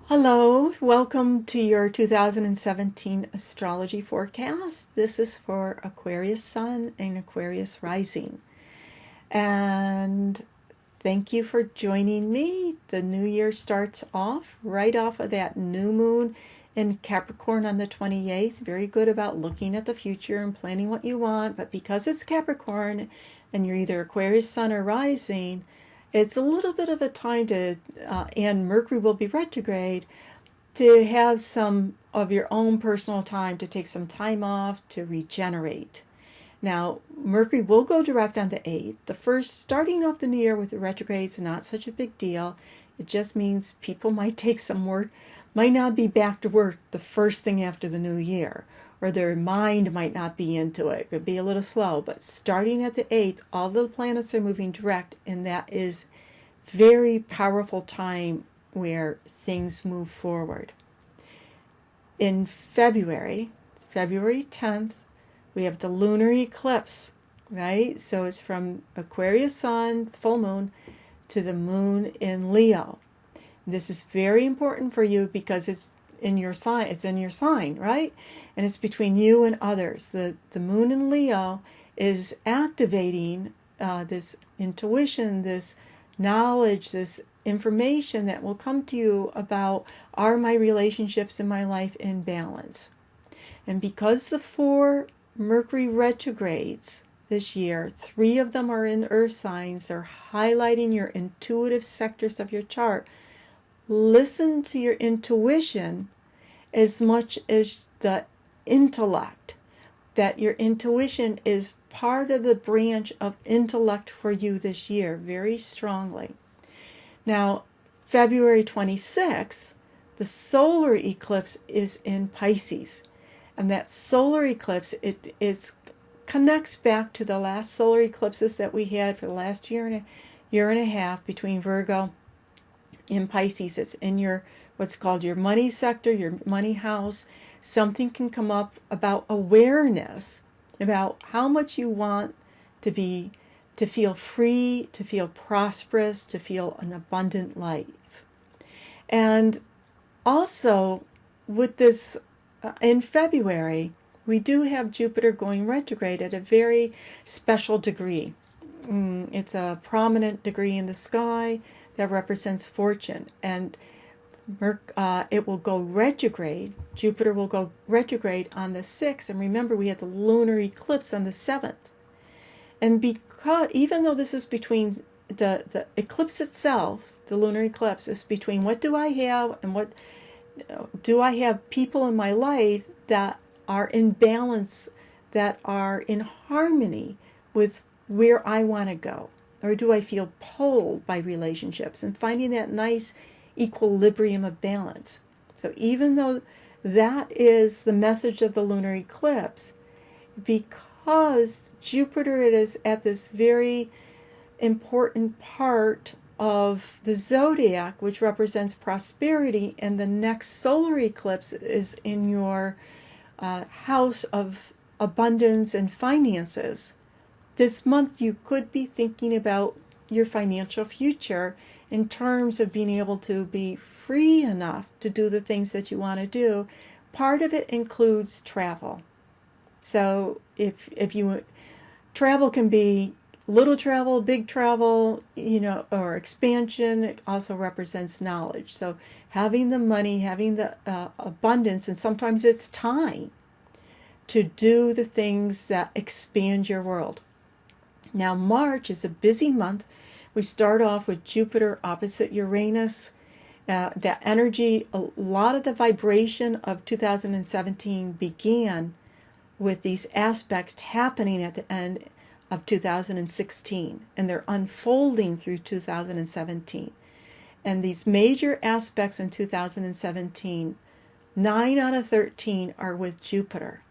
Hello, welcome to your 2017 astrology forecast. This is for Aquarius Sun and Aquarius Rising. And thank you for joining me. The new year starts off right off of that new moon in Capricorn on the 28th. Very good about looking at the future and planning what you want. But because it's Capricorn and you're either Aquarius Sun or Rising, it's a little bit of a time to, and Mercury will be retrograde, to have some of your own personal time, to take some time off, to regenerate. Now, Mercury will go direct on the 8th. The first, starting off the new year with the retrograde is not such a big deal. It just means people might take some work, might not be back to work the first thing after the new year, or their mind might not be into it. It could be a little slow, but starting at the 8th, all the planets are moving direct, and that is very powerful time where things move forward. In February 10th, we have the lunar eclipse, right? So it's from Aquarius Sun, full moon, to the moon in Leo. This is very important for you because it's in your sign, right? And it's between you and others. The moon in Leo is activating this intuition, this knowledge, this information that will come to you about, are my relationships in my life in balance? And because the 4 Mercury retrogrades this year, 3 of them are in earth signs, they're highlighting your intuitive sectors of your chart. Listen to your intuition as much as the intellect, that your intuition is part of the branch of intellect for you this year, very strongly. Now, February 26th, the solar eclipse is in Pisces. And that solar eclipse, it connects back to the last solar eclipses that we had for the last year and a half between Virgo and Pisces. It's in your what's called your money sector, your money house. Something can come up about awareness, about how much you want to feel free, to feel prosperous, to feel an abundant life. And also with this, in February, we do have Jupiter going retrograde at a very special degree. It's a prominent degree in the sky that represents fortune. And it will go retrograde. Jupiter will go retrograde on the 6th. And remember, we had the lunar eclipse on the 7th. And because, even though this is between the eclipse itself, the lunar eclipse is between what do I have and what do I have people in my life that are in balance, that are in harmony with where I want to go? Or do I feel pulled by relationships? And finding that nice equilibrium of balance. So even though that is the message of the lunar eclipse, because Jupiter is at this very important part of the zodiac, which represents prosperity, and the next solar eclipse is in your house of abundance and finances. This month you could be thinking about your financial future in terms of being able to be free enough to do the things that you want to do. Part of it includes travel. So if you travel can be little travel, big travel, or expansion. It also represents knowledge. So having the money, having the abundance, and sometimes it's time to do the things that expand your world. Now, March is a busy month. We start off with Jupiter opposite Uranus. That energy, a lot of the vibration of 2017 began with these aspects happening at the end of 2016, and they're unfolding through 2017. And these major aspects in 2017, 9 out of 13 are with Jupiter,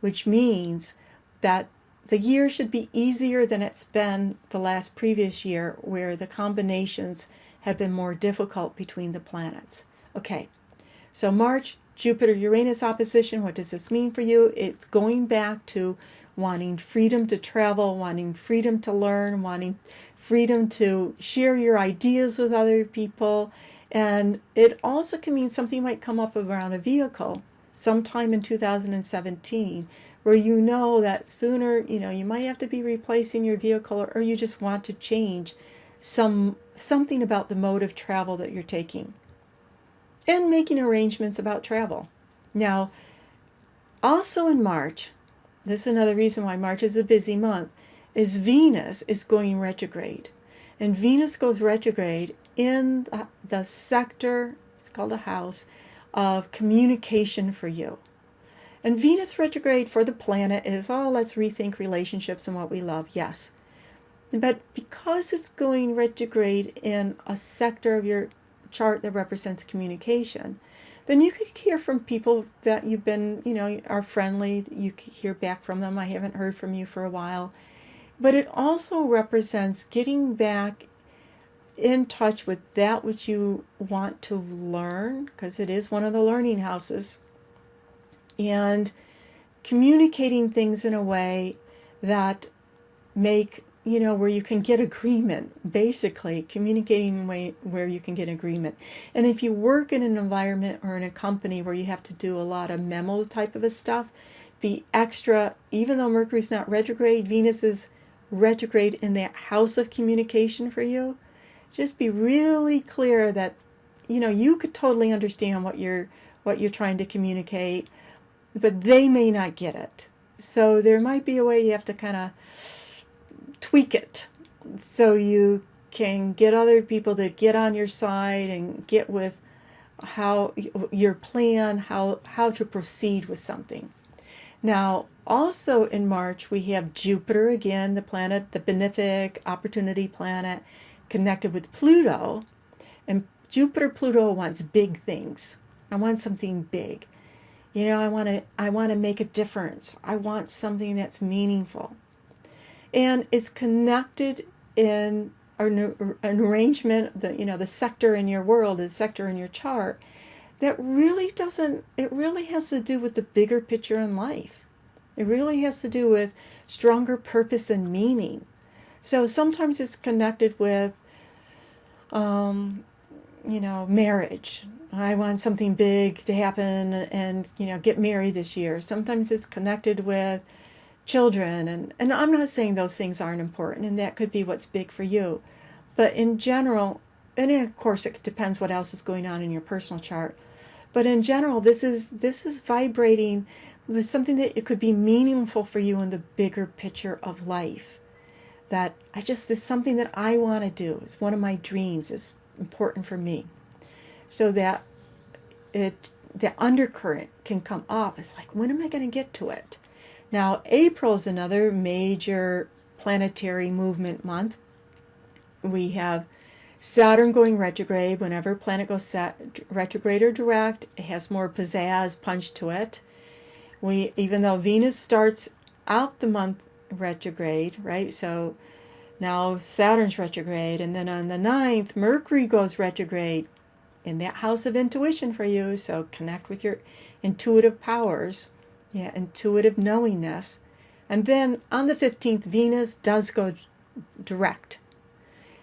which means that the year should be easier than it's been the last previous year, where the combinations have been more difficult between the planets. Okay, so March, Jupiter-Uranus opposition, what does this mean for you? It's going back to wanting freedom to travel, wanting freedom to learn, wanting freedom to share your ideas with other people, And it also can mean something might come up around a vehicle sometime in 2017 where you know that sooner, you might have to be replacing your vehicle, or you just want to change something about the mode of travel that you're taking and making arrangements about travel. Now, also in March, this is another reason why March is a busy month, is Venus is going retrograde. And Venus goes retrograde in the sector, it's called a house, of communication for you. And Venus retrograde for the planet is, let's rethink relationships and what we love, yes. But because it's going retrograde in a sector of your chart that represents communication, then you could hear from people that you've been, are friendly. You could hear back from them. I haven't heard from you for a while. But it also represents getting back in touch with that which you want to learn, because it is one of the learning houses, and communicating things in a way that make, where you can get agreement, basically communicating in a way where you can get agreement. And if you work in an environment or in a company where you have to do a lot of memo type of stuff, be extra, even though Mercury's not retrograde, Venus is retrograde in that house of communication for you. Just be really clear that, you could totally understand what you're trying to communicate, but they may not get it. So there might be a way you have to kind of tweak it so you can get other people to get on your side and get with how your plan, how to proceed with something. Now, also in March, we have Jupiter again, the planet, the benefic opportunity planet, connected with Pluto. And Pluto wants big things. I want something big. I want to make a difference. I want something that's meaningful. And it's connected in an arrangement, the sector in your world, the sector in your chart, that really has to do with the bigger picture in life. It really has to do with stronger purpose and meaning. So sometimes it's connected with, marriage. I want something big to happen and, get married this year. Sometimes it's connected with children. And I'm not saying those things aren't important, and that could be what's big for you. But in general, and of course it depends what else is going on in your personal chart. But in general, this is vibrating with something that it could be meaningful for you in the bigger picture of life. That there's something that I want to do. It's one of my dreams. It's important for me. So that the undercurrent can come up. It's like, when am I going to get to it? Now, April is another major planetary movement month. We have Saturn going retrograde. Whenever a planet goes retrograde or direct, it has more pizzazz, punch to it. Even though Venus starts out the month retrograde, right? So now Saturn's retrograde, and then on the 9th, Mercury goes retrograde in that house of intuition for you. So connect with your intuitive powers, intuitive knowingness. And then on the 15th, Venus does go direct.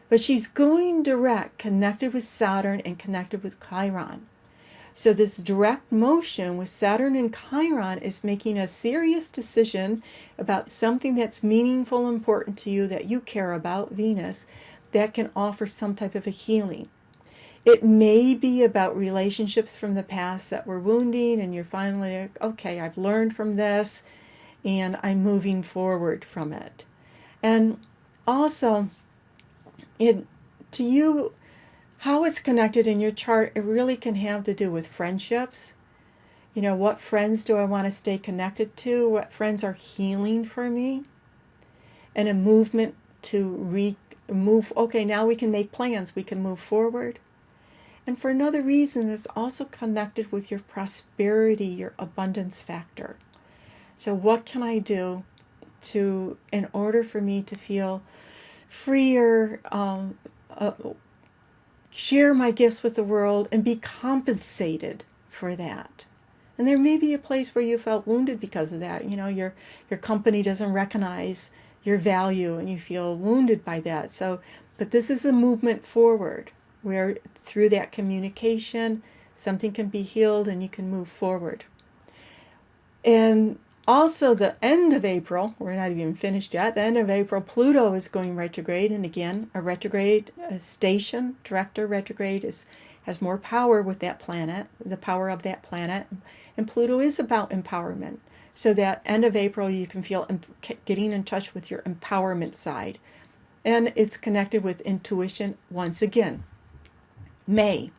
But she's going direct, connected with Saturn and connected with Chiron. So this direct motion with Saturn and Chiron is making a serious decision about something that's meaningful, important to you, that you care about, Venus, that can offer some type of a healing. It may be about relationships from the past that were wounding, and you're finally like, okay, I've learned from this, and I'm moving forward from it. And also, to you, how it's connected in your chart, it really can have to do with friendships. What friends do I want to stay connected to? What friends are healing for me? And a movement to move, okay, now we can make plans, we can move forward. And for another reason, it's also connected with your prosperity, your abundance factor. So what can I do in order for me to feel freer, share my gifts with the world, and be compensated for that? And there may be a place where you felt wounded because of that. Your company doesn't recognize your value and you feel wounded by that. But this is a movement forward. where through that communication, something can be healed and you can move forward. And also the end of April, we're not even finished yet, the end of April, Pluto is going retrograde. And again, a retrograde station, director retrograde, has more power with that planet, the power of that planet. And Pluto is about empowerment. So that end of April, you can feel getting in touch with your empowerment side. And it's connected with intuition once again. May,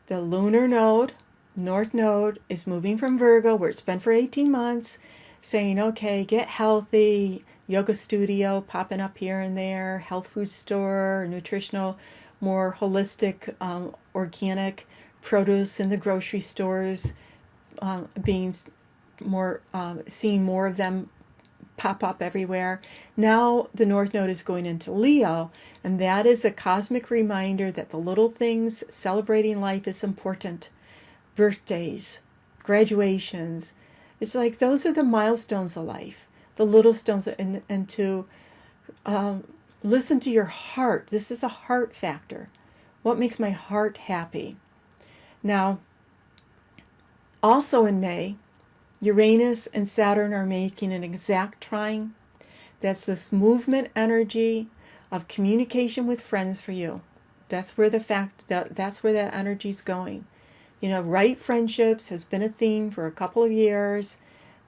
the lunar node, North Node, is moving from Virgo, where it's been for 18 months, saying, okay, get healthy, yoga studio popping up here and there, health food store, nutritional, more holistic, organic produce in the grocery stores, being more, seeing more of them pop up everywhere. Now the North Node is going into Leo, and that is a cosmic reminder that the little things, celebrating life, is important. Birthdays, graduations, it's like those are the milestones of life, the little stones, and to listen to your heart. This is a heart factor. What makes my heart happy? Now, also in May, Uranus and Saturn are making an exact trine. That's this movement energy of communication with friends for you. That's where that's where that energy's going. You know, right friendships has been a theme for a couple of years.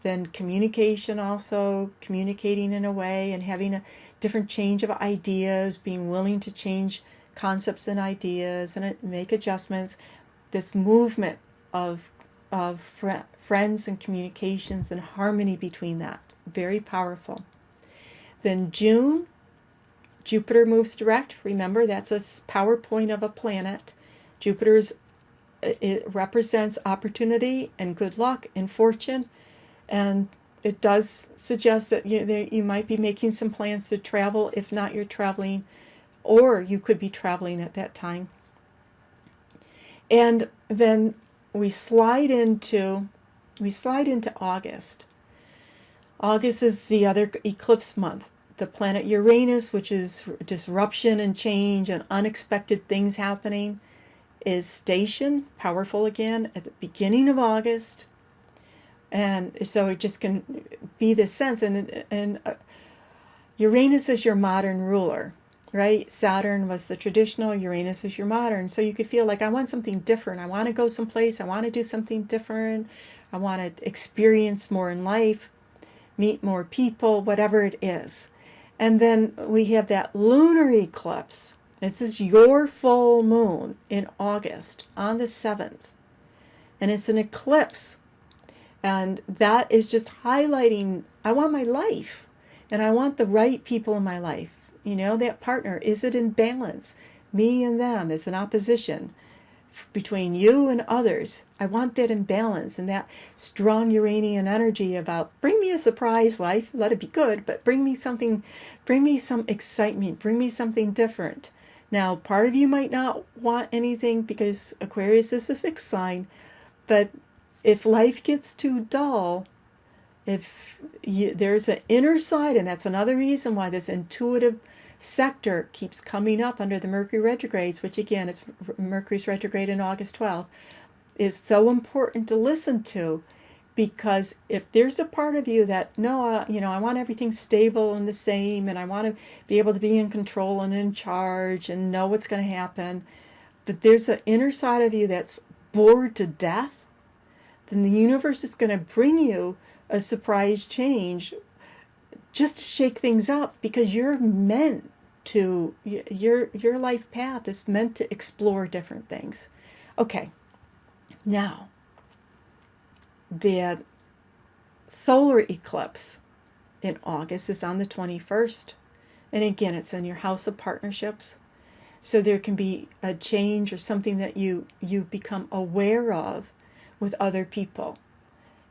Then communication, also communicating in a way and having a different change of ideas, being willing to change concepts and ideas and make adjustments. This movement of friends and communications and harmony between that, very powerful. Then June, Jupiter moves direct. Remember, that's a power point of a planet. It represents opportunity and good luck and fortune, and it does suggest that you might be making some plans to travel. If not, you're traveling, or you could be traveling at that time. And then we slide into August. August is the other eclipse month. The planet Uranus, which is disruption and change and unexpected things happening, is stationed, powerful again, at the beginning of August. And so it just can be this sense. And Uranus is your modern ruler, right? Saturn was the traditional, Uranus is your modern. So you could feel like, I want something different. I want to go someplace. I want to do something different. I want to experience more in life, meet more people, whatever it is. And then we have that lunar eclipse. This is your full moon in August on the 7th. And it's an eclipse. And that is just highlighting, I want my life. And I want the right people in my life. You know, that partner, is it in balance? Me and them is an opposition between you and others. I want that in balance, and that strong Uranian energy about, bring me a surprise life, let it be good, but bring me some excitement, bring me something different. Now, part of you might not want anything because Aquarius is a fixed sign, but if life gets too dull, there's an inner side, and that's another reason why this intuitive sector keeps coming up under the Mercury retrogrades, which again, it's Mercury's retrograde in August 12th, is so important to listen to, because if there's a part of you that, no, I want everything stable and the same, and I want to be able to be in control and in charge and know what's going to happen, but there's an inner side of you that's bored to death, then the universe is going to bring you a surprise change just to shake things up, because you're meant to, your life path is meant to explore different things. Okay, now, the solar eclipse in August is on the 21st. And again, it's in your house of partnerships. So there can be a change or something that you become aware of with other people.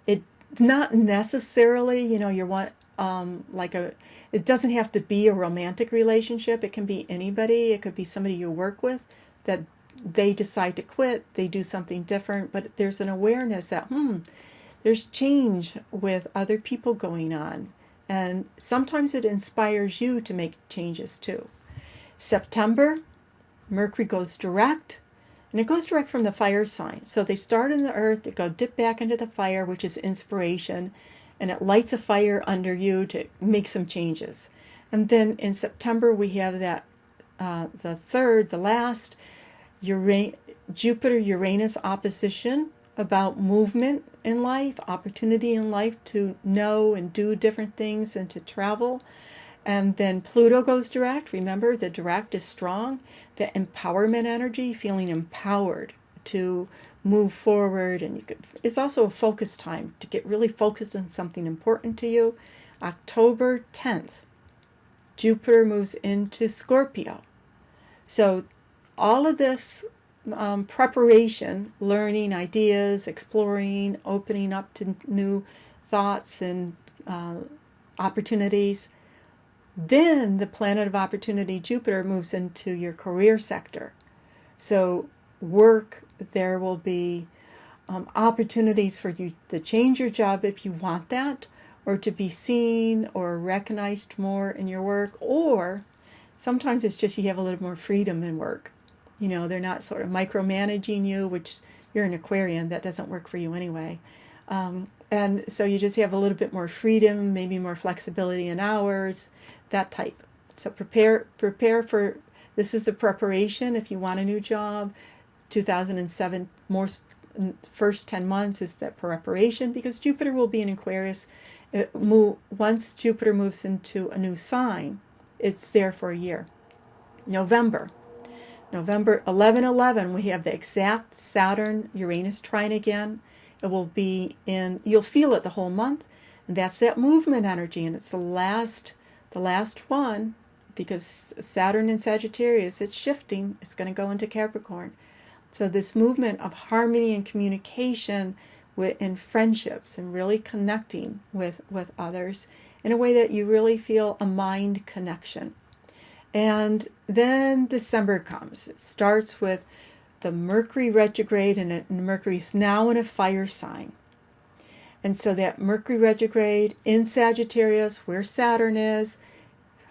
It's not necessarily, you want it doesn't have to be a romantic relationship. It can be anybody. It could be somebody you work with that they decide to quit. They do something different, but there's an awareness that, there's change with other people going on. And sometimes it inspires you to make changes too. September, Mercury goes direct, and it goes direct from the fire sign. So they start in the earth, they go dip back into the fire, which is inspiration, and it lights a fire under you to make some changes. And then in September, we have that, the last, Jupiter-Uranus opposition about movement in life, opportunity in life to know and do different things and to travel. And then Pluto goes direct. Remember, the direct is strong. The empowerment energy, feeling empowered to move forward. And it's also a focus time to get really focused on something important to you. October 10th, Jupiter moves into Scorpio. So all of this preparation, learning, ideas, exploring, opening up to new thoughts and opportunities. Then the planet of opportunity, Jupiter, moves into your career sector. So work, there will be opportunities for you to change your job if you want that, or to be seen or recognized more in your work, or sometimes it's just you have a little more freedom in work. You know, they're not sort of micromanaging you, which you're an Aquarian, that doesn't work for you anyway. And so you just have a little bit more freedom, maybe more flexibility in hours, that type. So prepare for, this is the preparation if you want a new job. 2007, first 10 months is that preparation, because Jupiter will be in Aquarius. Once Jupiter moves into a new sign, it's there for a year. November 11/11, we have the exact Saturn-Uranus trine again. It will be in, you'll feel it the whole month, and that's that movement energy, and it's the last one, because Saturn in Sagittarius, it's shifting, it's going to go into Capricorn. So this movement of harmony and communication in friendships and really connecting with others in a way that you really feel a mind connection. And then December comes. It starts with the Mercury retrograde, and Mercury's now in a fire sign. And so that Mercury retrograde in Sagittarius, where Saturn is,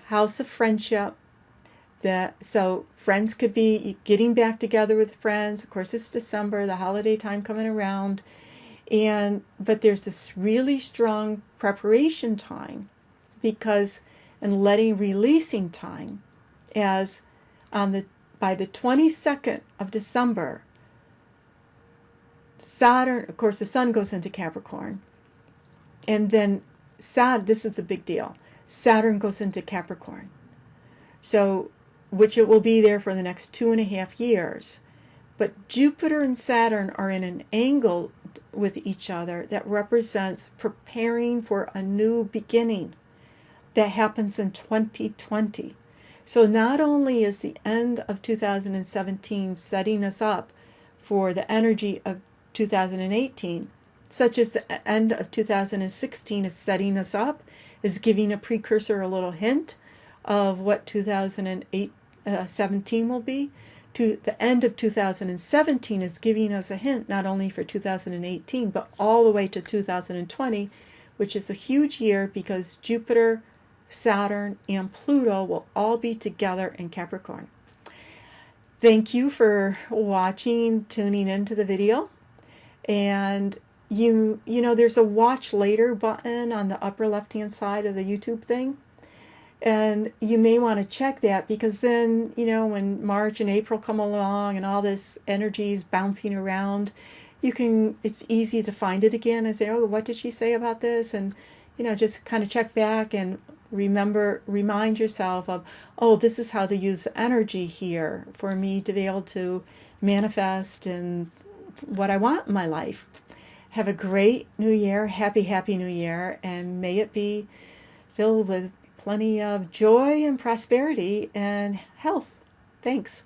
house of friendship. So friends could be getting back together with friends. Of course, it's December, the holiday time coming around. But there's this really strong preparation time, and releasing time, as by the 22nd of December, Saturn, of course, the sun goes into Capricorn, and then this is the big deal, Saturn goes into Capricorn, so which it will be there for the next 2.5 years. But Jupiter and Saturn are in an angle with each other that represents preparing for a new beginning that happens in 2020. So not only is the end of 2017 setting us up for the energy of 2018, such as the end of 2016 is setting us up, is giving a precursor, a little hint of what 2017 will be. To the end of 2017 is giving us a hint not only for 2018, but all the way to 2020, which is a huge year because Jupiter, Saturn, and Pluto will all be together in Capricorn. Thank you for watching, tuning into the video. And you know, there's a watch later button on the upper left-hand side of the YouTube thing. And you may want to check that, because then, you know, when March and April come along and all this energy is bouncing around, it's easy to find it again and say, oh, what did she say about this? And, you know, just kind of check back and remind yourself of, oh, this is how to use the energy here for me to be able to manifest and what I want in my life. Have a great new year. Happy new year. And may it be filled with plenty of joy and prosperity and health. Thanks.